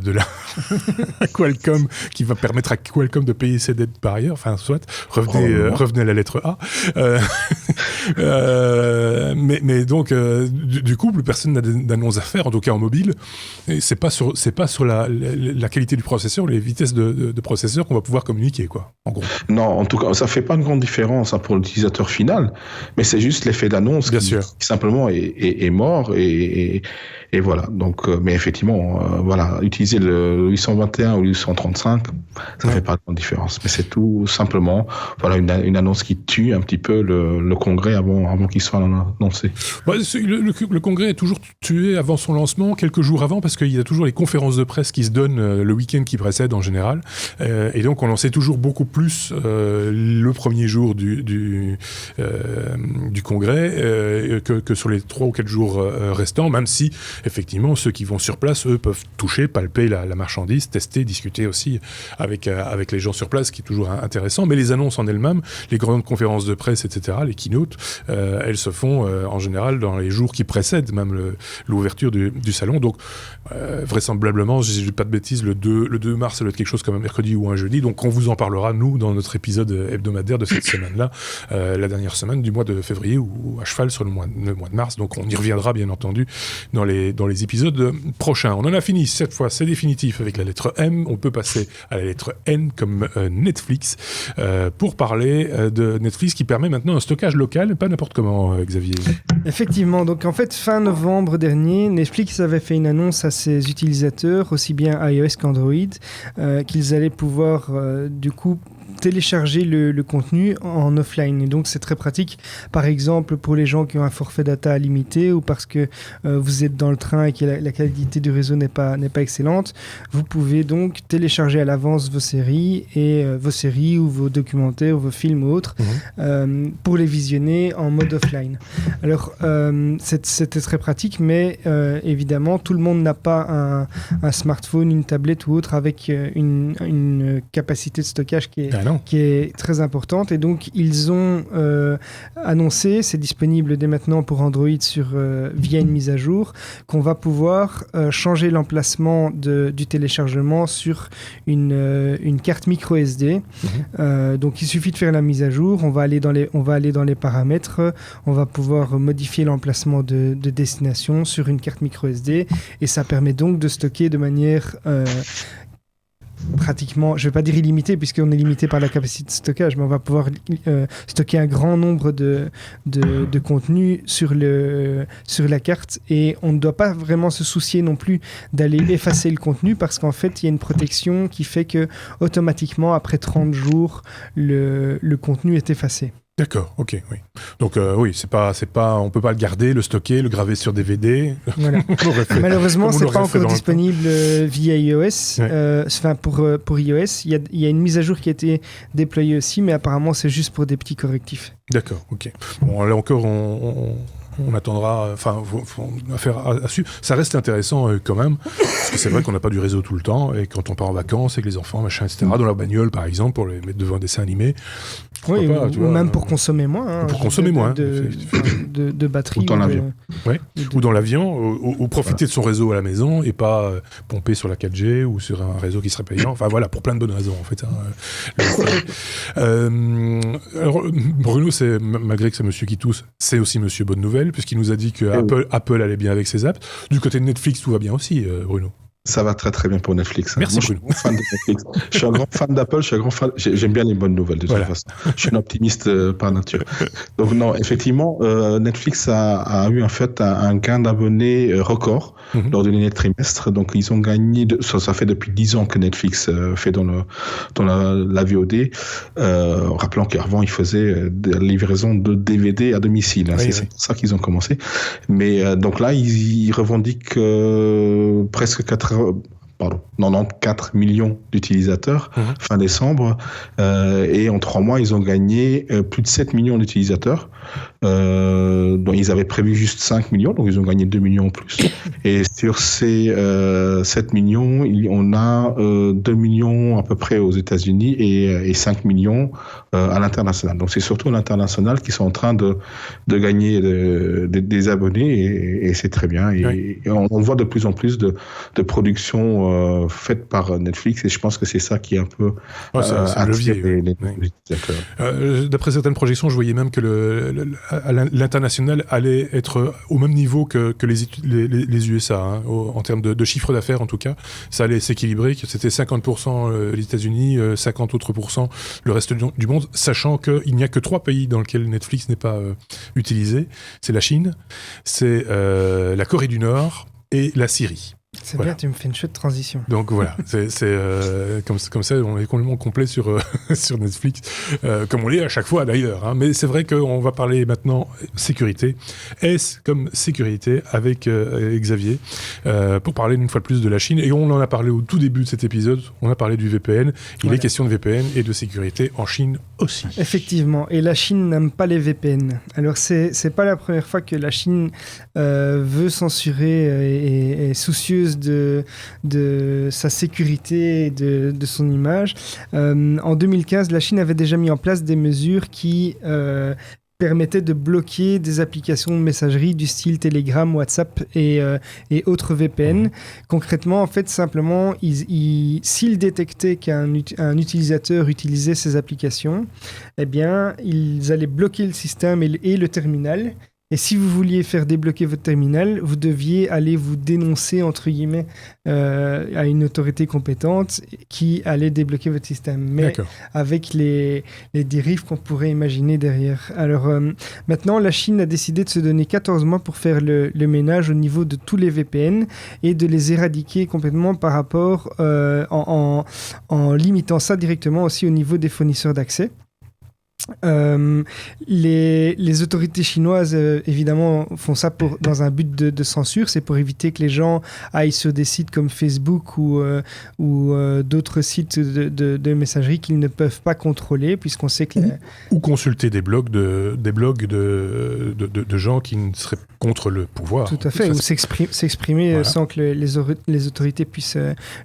à Qualcomm, qui va permettre à Qualcomm de payer ses dettes par ailleurs. Enfin, soit, revenez à la lettre A. Mais donc, du coup, plus personne n'a d'annonce à faire, en tout cas en mobile. Et c'est pas sur la qualité du processeur, les vitesses de processeur qu'on va pouvoir communiquer, quoi, en gros. Non, en tout cas, ça fait pas une grande différence pour l'utilisateur final, mais c'est juste l'effet d'annonce qui simplement est mort et Et voilà. Donc, mais effectivement, voilà, utiliser le 821 ou le 835, ça fait pas de différence. Mais c'est tout simplement, voilà, une annonce qui tue un petit peu le congrès avant qu'il soit annoncé. Ouais, le congrès est toujours tué avant son lancement, quelques jours avant, parce qu'il y a toujours les conférences de presse qui se donnent le week-end qui précède en général. Et donc, on en sait toujours beaucoup plus le premier jour du congrès que sur les 3 ou 4 jours restants, même si, effectivement, ceux qui vont sur place, eux, peuvent toucher, palper la marchandise, tester, discuter aussi avec les gens sur place, ce qui est toujours intéressant. Mais les annonces en elles-mêmes, les grandes conférences de presse, etc., les keynotes, elles se font en général dans les jours qui précèdent même l'ouverture du salon. Donc, vraisemblablement, si je ne dis pas de bêtises, le 2 mars, ça doit être quelque chose comme un mercredi ou un jeudi. Donc, on vous en parlera, nous, dans notre épisode hebdomadaire de cette semaine-là, la dernière semaine du mois de février ou à cheval sur le mois de mars. Donc, on y reviendra, bien entendu, dans les épisodes prochains. On en a fini cette fois, c'est définitif avec la lettre M. On peut passer à la lettre N comme Netflix pour parler de Netflix qui permet maintenant un stockage local, pas n'importe comment, Xavier. Effectivement, donc en fait, fin novembre dernier, Netflix avait fait une annonce à ses utilisateurs, aussi bien iOS qu'Android, qu'ils allaient pouvoir du coup télécharger le contenu en offline. Et donc, c'est très pratique, par exemple, pour les gens qui ont un forfait data limité ou parce que vous êtes dans le train et que la qualité du réseau n'est pas excellente. Vous pouvez donc télécharger à l'avance vos séries ou vos documentaires ou vos films ou autres pour les visionner en mode offline. Alors, c'était très pratique, mais évidemment, tout le monde n'a pas un smartphone, une tablette ou autre avec une capacité de stockage qui est très importante. Et donc, ils ont annoncé, c'est disponible dès maintenant pour Android via une mise à jour, qu'on va pouvoir changer l'emplacement du téléchargement sur une carte micro SD. Donc, il suffit de faire la mise à jour. On va aller dans les paramètres. On va pouvoir modifier l'emplacement de destination sur une carte micro SD. Et ça permet donc de stocker de manière pratiquement, je ne vais pas dire illimité puisqu'on est limité par la capacité de stockage, mais on va pouvoir stocker un grand nombre de contenus sur la carte, et on ne doit pas vraiment se soucier non plus d'aller effacer le contenu parce qu'en fait il y a une protection qui fait que automatiquement après 30 jours le contenu est effacé. D'accord, ok, oui. Donc oui, c'est pas, on peut pas le garder, le stocker, le graver sur DVD. Voilà. Malheureusement, c'est pas encore disponible via iOS. Enfin, pour iOS, il y a une mise à jour qui a été déployée aussi, mais apparemment c'est juste pour des petits correctifs. D'accord, ok. Bon, là encore, on attendra, enfin, affaire à suivre. Ça reste intéressant quand même, parce que c'est vrai qu'on n'a pas du réseau tout le temps, et quand on part en vacances avec les enfants, machin, etc., dans la bagnole par exemple, pour les mettre devant un dessin animé. Oui, ou même pour consommer moins. Pour consommer moins. De batterie. Ou dans l'avion. Ou dans l'avion, ou profiter de son réseau à la maison, et pas pomper sur la 4G ou sur un réseau qui serait payant. Enfin voilà, pour plein de bonnes raisons en fait. Alors, Bruno, malgré que c'est monsieur qui tousse, c'est aussi monsieur Bonne Nouvelle, puisqu'il nous a dit que Apple allait bien avec ses apps. Du côté de Netflix, tout va bien aussi, Bruno. Ça va très très bien pour Netflix. Merci. Moi, je suis un grand fan de Netflix. Je suis un grand fan d'Apple, j'aime bien les bonnes nouvelles de toute façon. Je suis un optimiste par nature. Donc non, effectivement, Netflix a eu en fait un gain d'abonnés record lors du dernier trimestre. Donc ils ont gagné, ça fait depuis 10 ans que Netflix fait dans la VOD. Rappelant qu'avant ils faisaient des livraisons de DVD à domicile. C'est pour ça qu'ils ont commencé. Mais donc là, ils revendiquent presque 94 millions d'utilisateurs fin décembre, et en 3 mois ils ont gagné plus de 7 millions d'utilisateurs, dont ils avaient prévu juste 5 millions, donc ils ont gagné 2 millions en plus. Et sur ces 7 millions, on a 2 millions à peu près aux États-Unis et 5 millions à l'international. Donc c'est surtout à l'international qui sont en train de gagner des abonnés, et c'est très bien. Et on voit de plus en plus de productions faites par Netflix, et je pense que c'est ça qui est un peu levier, les utilisateurs. D'après certaines projections, je voyais même que l'international allait être au même niveau que les USA, en termes de chiffre d'affaires en tout cas. Ça allait s'équilibrer, que c'était 50% les États-Unis, 50 autres % le reste du monde, sachant qu'il n'y a que 3 pays dans lesquels Netflix n'est pas utilisé. C'est la Chine, c'est la Corée du Nord, et la Syrie. C'est bien, tu me fais une chouette transition. Donc voilà, c'est comme ça, on est complètement complet sur Netflix, comme on l'est à chaque fois d'ailleurs. Hein. Mais c'est vrai qu'on va parler maintenant sécurité. S comme sécurité avec Xavier, pour parler une fois de plus de la Chine. Et on en a parlé au tout début de cet épisode, on a parlé du VPN. Il est question de VPN et de sécurité en Chine aussi. Effectivement, et la Chine n'aime pas les VPN. Alors c'est pas la première fois que la Chine veut censurer et est soucieuse de sa sécurité et de son image. En 2015, la Chine avait déjà mis en place des mesures qui permettaient de bloquer des applications de messagerie du style Telegram, WhatsApp et autres VPN. Concrètement, en fait, simplement, s'ils détectaient qu'un utilisateur utilisait ces applications, eh bien, ils allaient bloquer le système et le terminal. Et si vous vouliez faire débloquer votre terminal, vous deviez aller vous dénoncer, entre guillemets, à une autorité compétente qui allait débloquer votre système. Mais avec les dérives qu'on pourrait imaginer derrière. Alors maintenant, la Chine a décidé de se donner 14 mois pour faire le ménage au niveau de tous les VPN et de les éradiquer complètement par rapport en limitant ça directement aussi au niveau des fournisseurs d'accès. Les autorités chinoises évidemment font ça dans un but de censure, c'est pour éviter que les gens aillent sur des sites comme Facebook ou d'autres sites de messagerie qu'ils ne peuvent pas contrôler, puisqu'on sait que ou consulter des blogs de gens qui ne seraient contre le pouvoir. Tout à fait, ou s'exprimer sans que les autorités puissent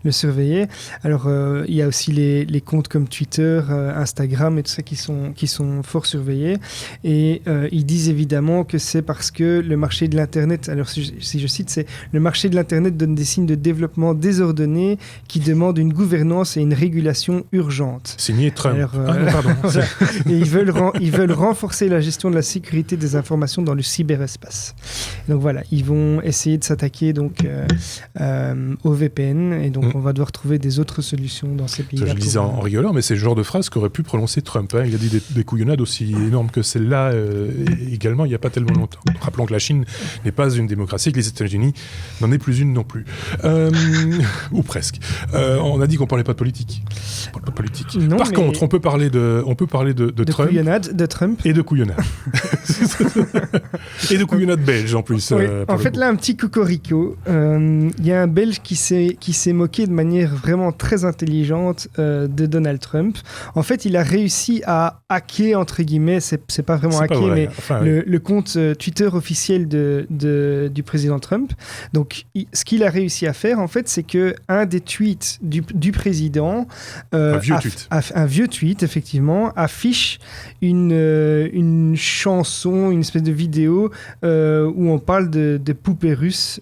le surveiller. Alors il y a aussi les comptes comme Twitter, Instagram et tout ça qui sont fort surveillés, et ils disent évidemment que c'est parce que le marché de l'Internet, alors si je cite, c'est le marché de l'Internet donne des signes de développement désordonnés qui demandent une gouvernance et une régulation urgente. Signé Trump. Alors, pardon. Et ils veulent renforcer la gestion de la sécurité des informations dans le cyberespace. Donc voilà, ils vont essayer de s'attaquer donc au VPN, et donc on va devoir trouver des autres solutions dans ces pays. Je le disais en rigolant, mais c'est le genre de phrase qu'aurait pu prononcer Trump. Hein. Il a dit des couillonnades aussi énormes que celle-là également il n'y a pas tellement longtemps. Rappelons que la Chine n'est pas une démocratie, que les États-Unis n'en est plus une non plus. Ou presque. On a dit qu'on ne parlait pas de politique. On parle pas de politique. Non, par contre, on peut parler de Trump. De Trump. Et de couillonnade. Et de couillonnade belge en plus. Oui. En fait, là, un petit cocorico. Il y a un Belge qui s'est moqué de manière vraiment très intelligente de Donald Trump. En fait, il a réussi à hacker, entre guillemets, c'est pas vraiment hacker, mais le compte Twitter officiel du président Trump. Donc, ce qu'il a réussi à faire, en fait, c'est que un des tweets du président, un vieux tweet, effectivement, affiche une chanson, une espèce de vidéo où on parle de poupées russes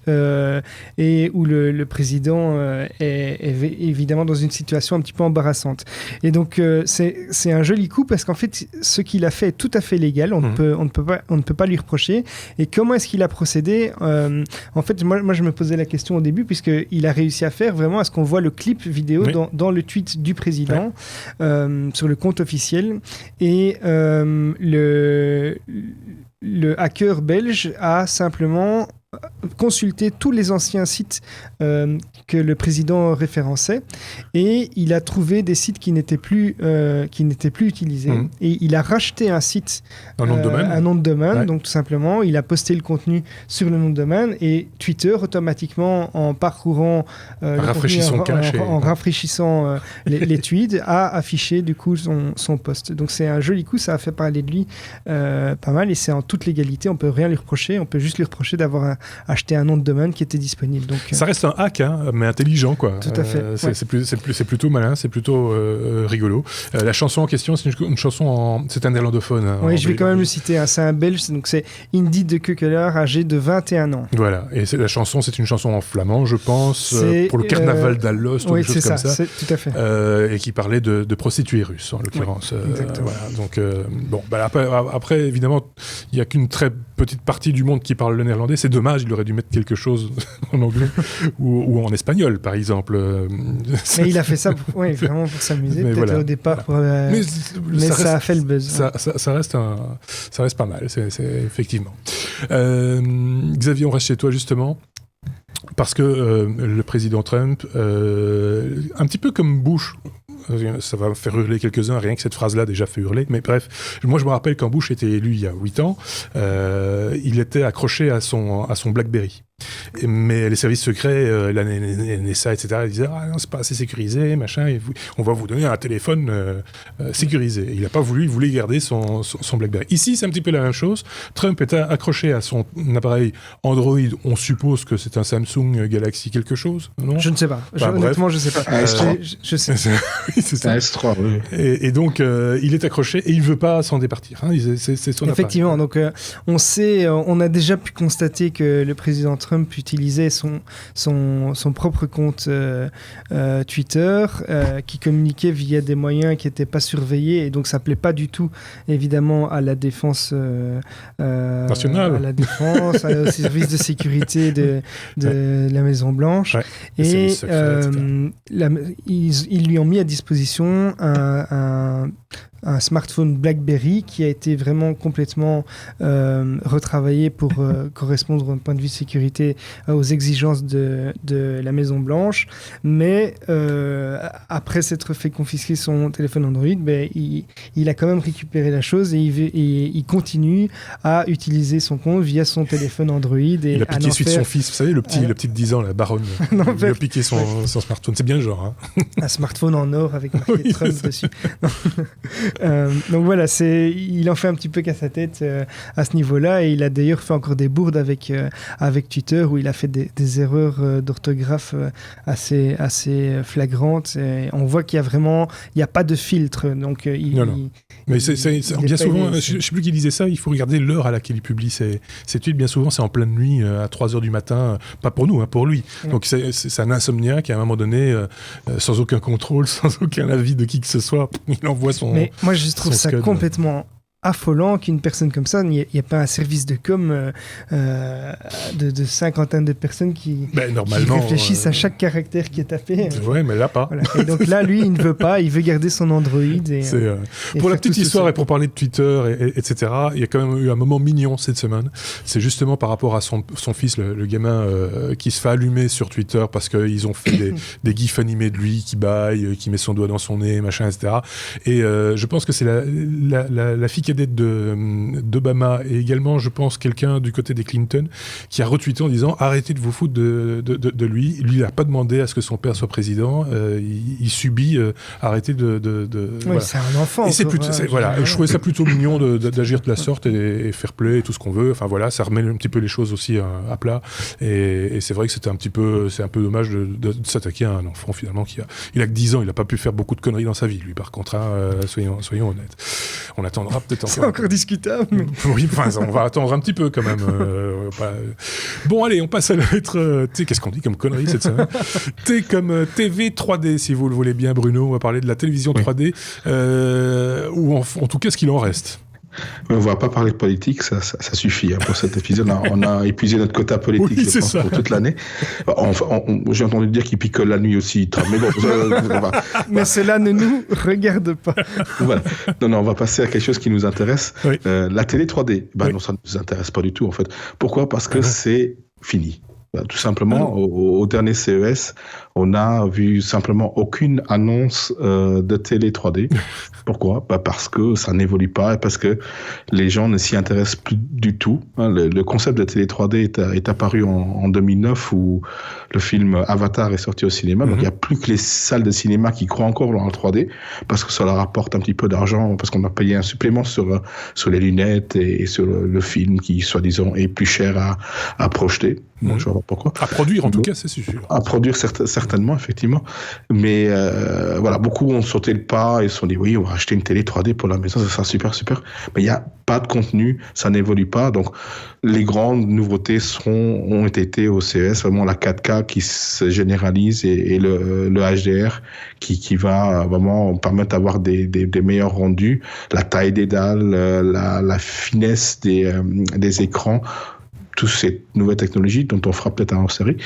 et où le président est évidemment dans une situation un petit peu embarrassante. Et donc, c'est un joli coup parce qu'en fait, ce qu'il a fait est tout à fait légal. On ne peut pas lui reprocher. Et comment est-ce qu'il a procédé ? En fait, moi, je me posais la question au début, puisqu'il a réussi à faire vraiment à ce qu'on voit le clip vidéo dans le tweet du président sur le compte officiel. Et le hacker belge a simplement consulté tous les anciens sites que le président référençait, et il a trouvé des sites qui n'étaient plus utilisés, et il a racheté un site, un nom de domaine, donc tout simplement il a posté le contenu sur le nom de domaine, et Twitter automatiquement, en parcourant en rafraîchissant les tweets, a affiché du coup son post. Donc c'est un joli coup, ça a fait parler de lui pas mal, et c'est en toute légalité, on peut rien lui reprocher, on peut juste lui reprocher d'avoir acheté un nom de domaine qui était disponible. Donc, ça reste un hack, mais intelligent, quoi. Tout à fait. C'est plutôt malin, c'est plutôt rigolo. La chanson en question, c'est une chanson c'est un néerlandophone. Oui, je vais quand même le citer. C'est un Belge, donc c'est Indy de Keukeler, âgé de 21 ans. Voilà, et la chanson, c'est une chanson en flamand, je pense, pour le carnaval d'Alost ou quelque chose comme ça. Oui, c'est ça, tout à fait. Et qui parlait de prostituées russes, en l'occurrence. Exactement. Voilà, donc, après, évidemment, il n'y a qu'une très petite partie du monde qui parle le néerlandais. C'est dommage, il aurait dû mettre quelque chose en anglais ou en espagnol, par exemple. Mais il a fait ça vraiment pour s'amuser, peut-être voilà. Au départ. Mais ça a fait le buzz. Ça reste pas mal, c'est effectivement. Xavier, on reste chez toi, justement. parce que le président Trump, un petit peu comme Bush, ça va faire hurler quelques-uns, rien que cette phrase-là déjà fait hurler, mais bref, moi je me rappelle quand Bush était élu il y a 8 ans, il était accroché à son BlackBerry. Mais les services secrets, la NSA, etc., ils disaient « Ah non, c'est pas assez sécurisé, machin, et on va vous donner un téléphone sécurisé. » Et il n'a pas voulu, il voulait garder son BlackBerry. Ici, c'est un petit peu la même chose. Trump est accroché à son appareil Android. On suppose que c'est un Samsung Galaxy quelque chose, non ? Je ne sais pas. Honnêtement, je ne sais pas. Je sais. C'est ça. S3, oui. Et donc, il est accroché et il ne veut pas s'en départir. Hein. C'est son Effectivement. appareil. Donc, on a déjà pu constater que le président Trump utilisait son propre compte Twitter qui communiquait via des moyens qui n'étaient pas surveillés, et donc ça ne plaît pas du tout évidemment à la défense nationale, à la défense, au service de sécurité de la Maison Blanche, et ils lui ont mis à disposition un smartphone BlackBerry qui a été vraiment complètement retravaillé pour correspondre d'un point de vue de sécurité aux exigences de la Maison Blanche, mais après s'être fait confisquer son téléphone Android, il a quand même récupéré la chose, et il continue à utiliser son compte via son téléphone Android. Et il a piqué suite son fils, vous savez, le petit de 10 ans, la baronne. Il a piqué son smartphone, c'est bien le genre. Hein. Un smartphone en or avec marqué Trump dessus. Donc voilà, il en fait un petit peu qu'à sa tête à ce niveau-là, et il a d'ailleurs fait encore des bourdes avec Twitter, où il a fait des erreurs d'orthographe assez flagrantes, et on voit qu'il y a pas de filtre, donc non. Mais bien souvent, je ne sais plus qui disait ça, il faut regarder l'heure à laquelle il publie ses tweets. Bien souvent, c'est en pleine nuit, à 3h du matin, pas pour nous, hein, pour lui. Donc c'est un insomniaque, à un moment donné, sans aucun contrôle, sans aucun avis de qui que ce soit, il envoie son... Mais moi, je trouve ça complètement affolant qu'une personne comme ça, il n'y a pas un service de com de cinquantaine de personnes qui réfléchissent à chaque caractère qui est tapé. Ouais, mais là pas. Voilà. Et donc là, lui, il ne veut pas, il veut garder son Android. Pour la petite histoire, et pour parler de Twitter, etc., il y a quand même eu un moment mignon cette semaine. C'est justement par rapport à son fils, le gamin, qui se fait allumer sur Twitter parce qu'ils ont fait des gifs animés de lui qui baille, qui met son doigt dans son nez, machin, etc. Et je pense que c'est la fille qui d'Obama, et également je pense quelqu'un du côté des Clinton qui a retweeté en disant arrêtez de vous foutre de lui il n'a pas demandé à ce que son père soit président, il subit, arrêtez de oui, voilà. C'est un enfant, et je trouvais ça plutôt mignon d'agir de la sorte, et fair play et tout ce qu'on veut, enfin voilà, ça remet un petit peu les choses aussi à plat, et c'est vrai que c'est un peu dommage de s'attaquer à un enfant finalement il a que 10 ans, il n'a pas pu faire beaucoup de conneries dans sa vie, lui, par contre, hein, soyons honnêtes. On attendra peut-être c'est encore discutable. Mais... Oui, on va attendre un petit peu quand même. Bon, allez, on passe à la lettre T. Qu'est-ce qu'on dit comme connerie cette semaine ? T comme TV 3D, si vous le voulez bien, Bruno. On va parler de la télévision 3D, ou en tout cas ce qu'il en reste. On ne va pas parler de politique, ça suffit. Hein, pour cet épisode, on a épuisé notre quota politique, je pense, pour toute l'année. J'ai entendu dire qu'il picole la nuit aussi. Mais bon, mais cela ne nous regarde pas. Voilà. Non, on va passer à quelque chose qui nous intéresse. Oui. La télé 3D. Non, ça ne nous intéresse pas du tout, en fait. Pourquoi ? Parce que c'est fini. Tout simplement, au dernier CES, on n'a vu simplement aucune annonce de télé 3D. Pourquoi ? Parce que ça n'évolue pas, et parce que les gens ne s'y intéressent plus du tout. Le concept de télé 3D est apparu en 2009, où le film Avatar est sorti au cinéma. Donc il n'y a plus que les salles de cinéma qui croient encore dans la 3D, parce que ça leur apporte un petit peu d'argent, parce qu'on a payé un supplément sur les lunettes et sur le film qui, soi-disant, est plus cher à projeter. Donc, je vois pas pourquoi. À produire, en tout cas, c'est sûr. À produire, certainement, effectivement. Mais voilà, beaucoup ont sauté le pas et se sont dit, oui, on va acheter une télé 3D pour la maison, ça sera super, super. Mais il n'y a pas de contenu, ça n'évolue pas. Donc, les grandes nouveautés ont été au CES, vraiment la 4K qui se généralise, et le HDR qui va vraiment permettre d'avoir des meilleurs rendus, la taille des dalles, la finesse des écrans. toutes ces nouvelles technologies dont on fera peut-être un hors-série,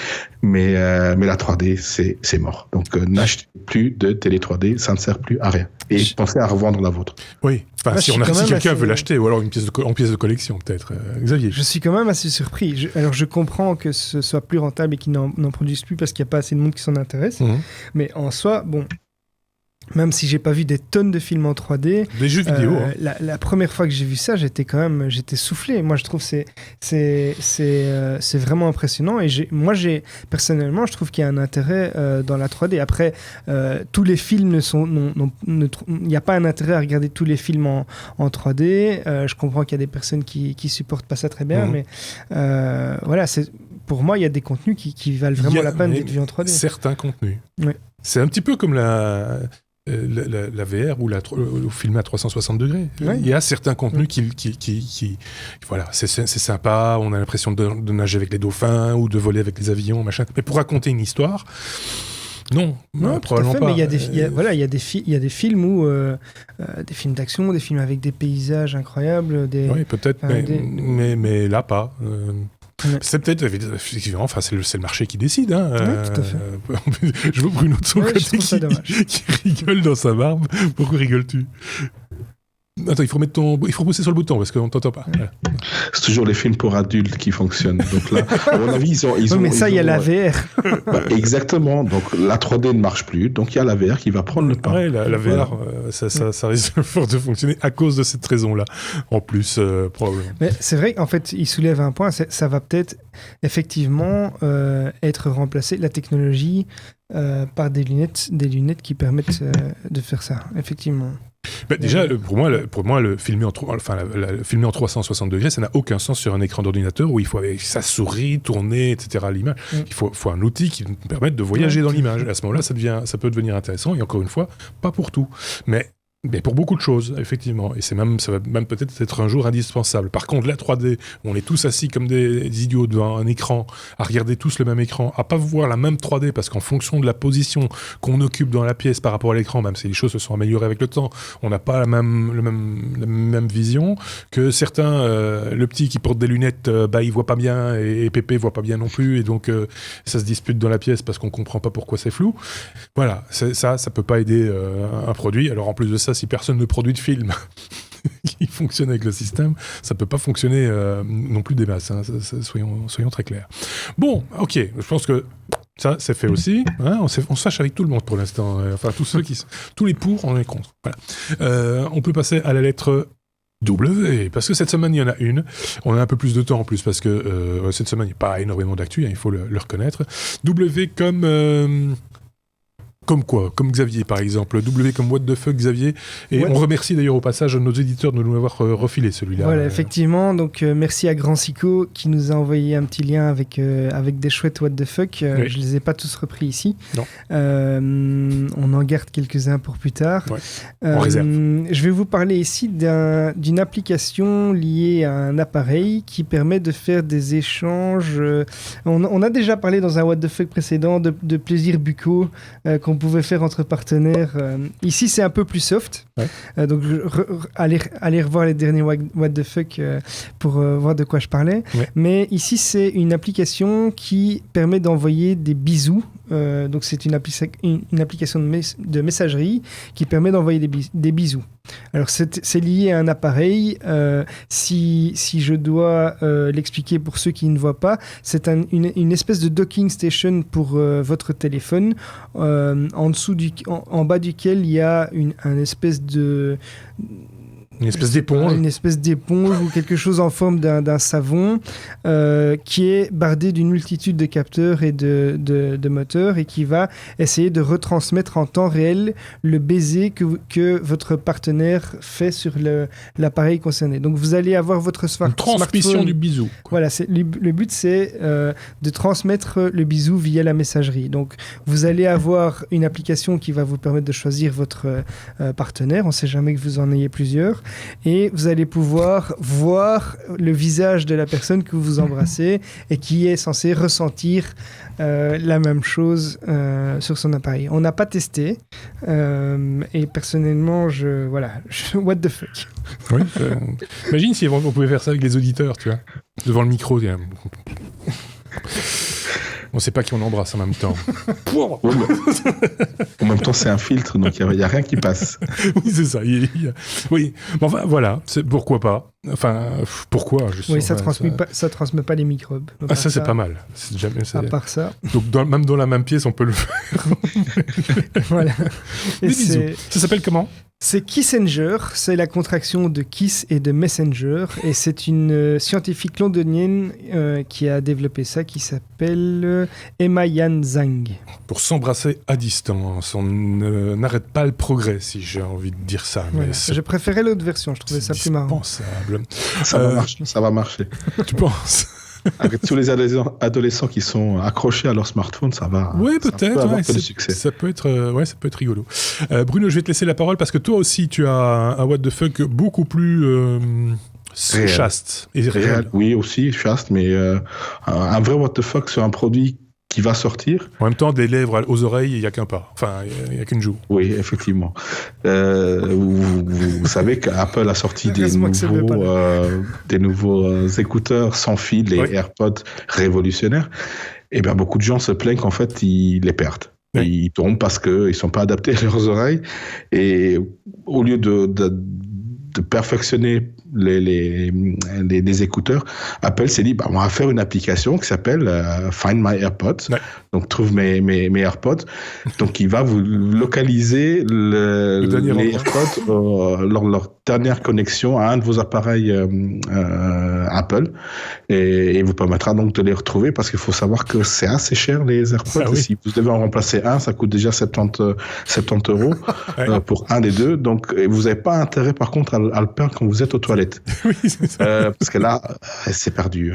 mais la 3D, c'est mort. Donc, n'achetez plus de télé 3D, ça ne sert plus à rien. Et pensez à revendre la vôtre. Oui, si quelqu'un veut l'acheter, ou alors en pièce de collection, peut-être. Xavier. Je suis quand même assez surpris. Alors, je comprends que ce soit plus rentable et qu'ils n'en produisent plus parce qu'il n'y a pas assez de monde qui s'en intéresse. Mais en soi, bon... Même si j'ai pas vu des tonnes de films en 3D, des jeux vidéo. La première fois que j'ai vu ça, j'étais soufflé. Moi, je trouve que c'est vraiment impressionnant. Et personnellement, je trouve qu'il y a un intérêt dans la 3D. Après, tous les films il n'y a pas un intérêt à regarder tous les films en 3D. Je comprends qu'il y a des personnes qui supportent pas ça très bien, mais voilà, pour moi, il y a des contenus qui valent vraiment la peine d'être vus en 3D. Certains contenus. Oui. C'est un petit peu comme la VR ou le film à 360 degrés. Oui. Il y a certains contenus qui voilà, c'est sympa, on a l'impression de nager avec les dauphins ou de voler avec les avions, machin. Mais pour raconter une histoire, non, probablement pas. Mais il y a des films où des films d'action, des films avec des paysages incroyables. Oui, peut-être, mais là pas. C'est peut-être, effectivement, c'est le marché qui décide. Hein. Oui, tout à fait. Je vois Bruno de son côté qui rigole dans sa barbe. Pourquoi rigoles-tu ? Attends, il faut pousser sur le bouton parce qu'on ne t'entend pas. Voilà. C'est toujours les films pour adultes qui fonctionnent. Donc là, à mon avis, il y a la VR. Exactement. Donc la 3D ne marche plus. Donc il y a la VR qui va prendre le pas. Ouais, la VR, ça risque fort de fonctionner à cause de cette raison-là. En plus, probablement. Mais c'est vrai qu'en fait, il soulève un point. Ça va peut-être effectivement être remplacé, la technologie, par des lunettes qui permettent de faire ça. Effectivement. Déjà, pour moi, le filmer en 360 degrés, ça n'a aucun sens sur un écran d'ordinateur où il faut avec sa souris tourner, etc. à l'image. Il faut un outil qui nous permette de voyager dans l'image. À ce moment-là, ça peut devenir intéressant. Et encore une fois, pas pour tout, mais pour beaucoup de choses, effectivement. Et ça va même peut-être être un jour indispensable. Par contre, la 3D, on est tous assis comme des idiots devant un écran, à regarder tous le même écran, à pas voir la même 3D, parce qu'en fonction de la position qu'on occupe dans la pièce par rapport à l'écran, même si les choses se sont améliorées avec le temps, on n'a pas la même vision que certains. Le petit qui porte des lunettes, il voit pas bien, et Pépé voit pas bien non plus, et donc ça se dispute dans la pièce parce qu'on comprend pas pourquoi c'est flou. Voilà, ça peut pas aider un produit. Alors en plus de ça, si personne ne produit de film qui fonctionne avec le système, ça peut pas fonctionner non plus des masses. Hein, soyons très clairs. Bon, ok, je pense que ça, c'est fait aussi. Hein, on se fâche avec tout le monde pour l'instant. Enfin, tous les pour, on est contre. Voilà. On peut passer à la lettre W, parce que cette semaine, il y en a une. On a un peu plus de temps en plus, parce que cette semaine, il n'y a pas énormément d'actu, hein, il faut le reconnaître. W comme quoi ? Comme Xavier, par exemple. W comme What the fuck, Xavier. Et on remercie d'ailleurs au passage nos éditeurs de nous avoir refilé celui-là. Voilà, effectivement. Donc, merci à Grand Sico qui nous a envoyé un petit lien avec des chouettes What the fuck. Oui. Je ne les ai pas tous repris ici. Non. On en garde quelques-uns pour plus tard. Ouais. En réserve. Je vais vous parler ici d'une application liée à un appareil qui permet de faire des échanges. On a déjà parlé dans un What the fuck précédent de plaisirs buccaux qu'on pouvait faire entre partenaires. Ici, c'est un peu plus soft. Ouais. Donc, allez revoir les derniers What the fuck pour voir de quoi je parlais. Ouais. Mais ici, c'est une application qui permet d'envoyer des bisous. Donc, c'est une application de messagerie qui permet d'envoyer des bisous. Alors, c'est lié à un appareil. Si je dois l'expliquer pour ceux qui ne voient pas, c'est une espèce de docking station pour votre téléphone, en bas duquel il y a une espèce d'éponge. Une espèce d'éponge ou quelque chose en forme d'un savon qui est bardé d'une multitude de capteurs et de moteurs et qui va essayer de retransmettre en temps réel le baiser que votre partenaire fait sur l'appareil concerné. Donc vous allez avoir votre smartphone. Une transmission du bisou. Quoi. Voilà, le but c'est de transmettre le bisou via la messagerie. Donc vous allez avoir une application qui va vous permettre de choisir votre partenaire. On ne sait jamais que vous en ayez plusieurs. et vous allez pouvoir voir le visage de la personne que vous embrassez et qui est censée ressentir la même chose sur son appareil. On n'a pas testé et personnellement, what the fuck. Oui, imagine si on pouvait faire ça avec les auditeurs, tu vois, devant le micro. On sait pas qui on embrasse en même temps. En même temps, c'est un filtre, donc il n'y a rien qui passe. Oui, c'est ça. Oui, bon, enfin, voilà, pourquoi pas. Enfin, pourquoi Oui, ça transmet pas les microbes. Ah, ça, c'est pas mal. À part ça. Donc, même dans la même pièce, on peut le faire. Voilà. Et ça s'appelle comment ? C'est Kissenger, c'est la contraction de Kiss et de Messenger, et c'est une scientifique londonienne qui a développé ça, qui s'appelle Emma Yan Zhang. Pour s'embrasser à distance, on n'arrête pas le progrès, si j'ai envie de dire ça. Voilà. Mais je préférais l'autre version, je trouvais ça plus marrant. Ça va marcher. Tu penses ? Avec tous les adolescents qui sont accrochés à leur smartphone, ça va. Oui, peut-être. Ouais, succès. Ça peut être rigolo. Bruno, je vais te laisser la parole parce que toi aussi, tu as un what the fuck beaucoup plus chaste et réel. Oui, aussi chaste, mais un vrai what the fuck sur un produit qui va sortir. En même temps, des lèvres aux oreilles, il n'y a qu'un pas. Enfin, il n'y a qu'une joue. Oui, effectivement. Vous savez qu'Apple a sorti des nouveaux écouteurs sans fil, les AirPods révolutionnaires. Et bien, beaucoup de gens se plaignent qu'en fait, ils les perdent. Oui. Ils tombent parce qu'ils ne sont pas adaptés à leurs oreilles. Et au lieu de perfectionner les écouteurs, Apple s'est dit on va faire une application qui s'appelle Find My AirPods. Ouais. Donc trouve mes AirPods. Donc il va vous localiser les AirPods leur dernière connexion à un de vos appareils Apple et vous permettra donc de les retrouver parce qu'il faut savoir que c'est assez cher les AirPods. Ah, oui. Si vous devez en remplacer un, ça coûte déjà 70 euros pour un des deux. Donc vous n'avez pas intérêt par contre à le perdre quand vous êtes aux toilettes. Oui, c'est ça. Parce que là, c'est perdu.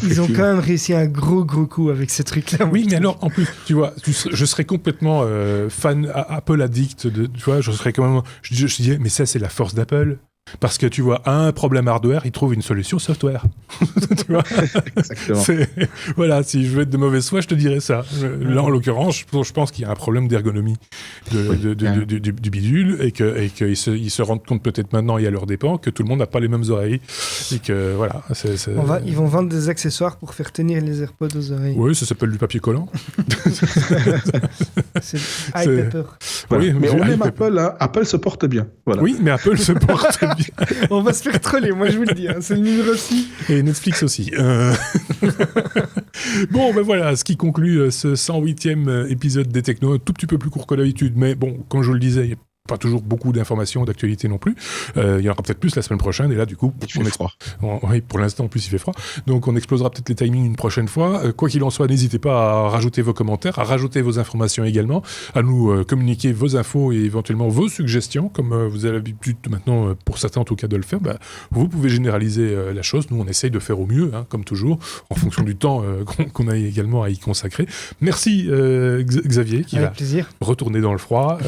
Ils ont quand même réussi un gros coup avec ces trucs-là. Oui, mais alors, en plus, tu vois, je serais complètement fan Apple addict. Tu vois, je serais quand même... Je disais, mais ça, c'est la force d'Apple. Parce que tu vois, à un problème hardware, ils trouvent une solution software. Tu vois. Exactement. Voilà, si je veux être de mauvaise foi, je te dirais ça. Là, en l'occurrence, je pense qu'il y a un problème d'ergonomie du bidule et qu'ils se rendent compte peut-être maintenant et à leur dépens que tout le monde n'a pas les mêmes oreilles. Et que voilà. Ils vont vendre des accessoires pour faire tenir les AirPods aux oreilles. Oui, ça s'appelle du papier collant. C'est iPaper. Voilà. Oui, mais on aime Apple, hein. Apple se porte bien. Voilà. Oui, mais Apple se porte bien. On va se faire troller, moi je vous le dis, hein. C'est le numéro 6. Et Netflix aussi. Bon, ben voilà, ce qui conclut ce 108e épisode des Technos, un tout petit peu plus court que d'habitude, mais bon, comme je vous le disais, il n'y a pas toujours beaucoup d'informations, d'actualité non plus. Il y en aura peut-être plus la semaine prochaine, et là, du coup... Il fait froid. Oui, pour l'instant, en plus, il fait froid. Donc, on explosera peut-être les timings une prochaine fois. Quoi qu'il en soit, n'hésitez pas à rajouter vos commentaires, à rajouter vos informations également, à nous communiquer vos infos et éventuellement vos suggestions, comme vous avez l'habitude maintenant, pour certains en tout cas, de le faire. Vous pouvez généraliser la chose. Nous, on essaye de faire au mieux, hein, comme toujours, en fonction du temps qu'on a également à y consacrer. Merci Xavier, qui va retourner dans le froid.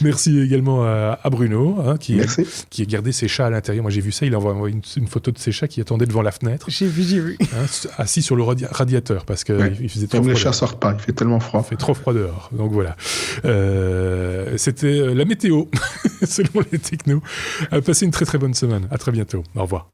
Merci également à Bruno, hein, qui a gardé ses chats à l'intérieur. Moi, j'ai vu ça, il a envoyé une photo de ses chats qui attendaient devant la fenêtre. J'ai vu. Hein, assis sur le radiateur, parce qu'il faisait trop froid. Les chats sortent pas, il fait tellement froid. Il fait trop froid dehors. Donc voilà. C'était la météo, selon les technos. Passez une très très bonne semaine. À très bientôt. Au revoir.